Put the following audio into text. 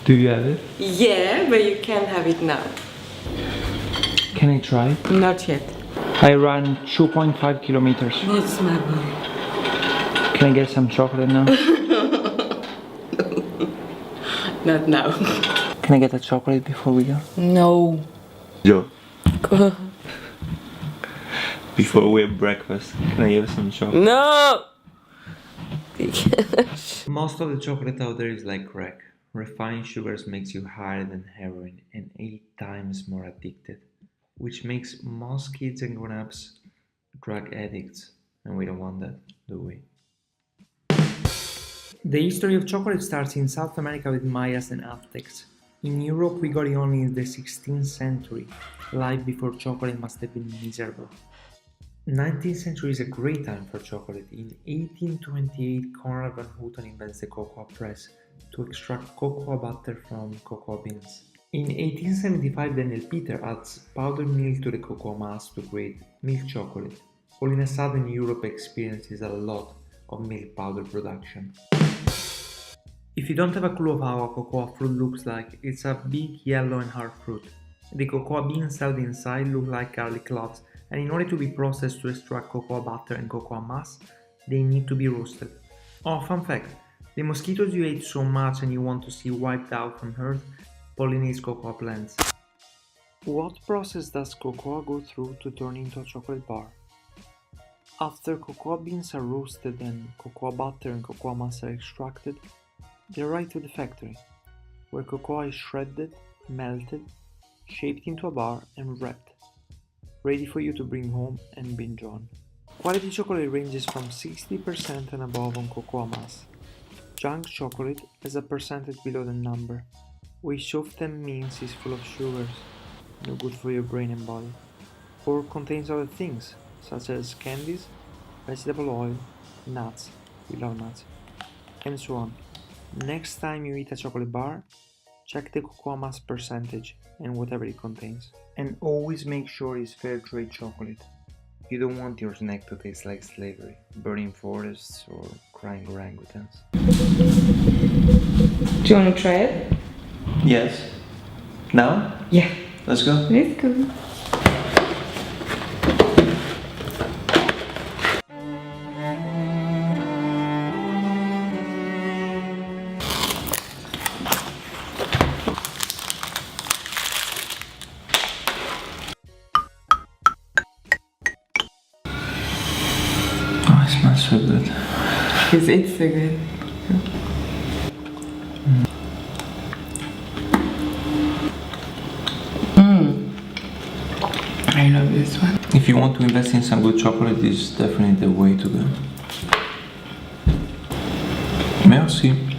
Do you have it? Yeah, but you can't have it now. Can I try? Not yet. I ran 2.5 kilometers. That's my boy. Can I get some chocolate now? Not now. Can I get a chocolate before we go? No. Yo. Before we have breakfast, can I have some chocolate? No! Most of the chocolate out there is like crack. Refined sugars makes you higher than heroin and 8 times more addicted, which makes most kids and grown-ups drug addicts, and we don't want that, do we? The history of chocolate starts in South America with Mayas and Aztecs. In Europe, we got it only in the 16th century. Life before chocolate must have been miserable. 19th century is a great time for chocolate. In 1828, Conrad van Houten invents the cocoa press to extract cocoa butter from cocoa beans. In 1875, Daniel Peter adds powdered milk to the cocoa mass to create milk chocolate. All in a sudden, Europe experiences a lot of milk powder production. If you don't have a clue of how a cocoa fruit looks like, it's a big yellow and hard fruit. The cocoa beans held inside look like garlic cloves, and in order to be processed to extract cocoa butter and cocoa mass, they need to be roasted. Oh, fun fact, the mosquitoes you ate so much and you want to see wiped out from Earth pollinate cocoa plants. What process does cocoa go through to turn into a chocolate bar? After cocoa beans are roasted and cocoa butter and cocoa mass are extracted, they're right to the factory, where cocoa is shredded, melted, shaped into a bar and wrapped, ready for you to bring home and binge on. Quality chocolate ranges from 60% and above on cocoa mass. Junk chocolate has a percentage below the number, which often means it's full of sugars, no good for your brain and body, or contains other things, such as candies, vegetable oil, nuts, we love nuts, and so on. Next time you eat a chocolate bar, check the cocoa mass percentage and whatever it contains. And always make sure it's fair trade chocolate. You don't want your snack to taste like slavery, burning forests or crying orangutans. Do you want to try it? Yes. Now? Yeah. Let's go. Let's go. Oh, it smells so good. Because it's so good. I love this one. If you want to invest in some good chocolate, this is definitely the way to go. Merci.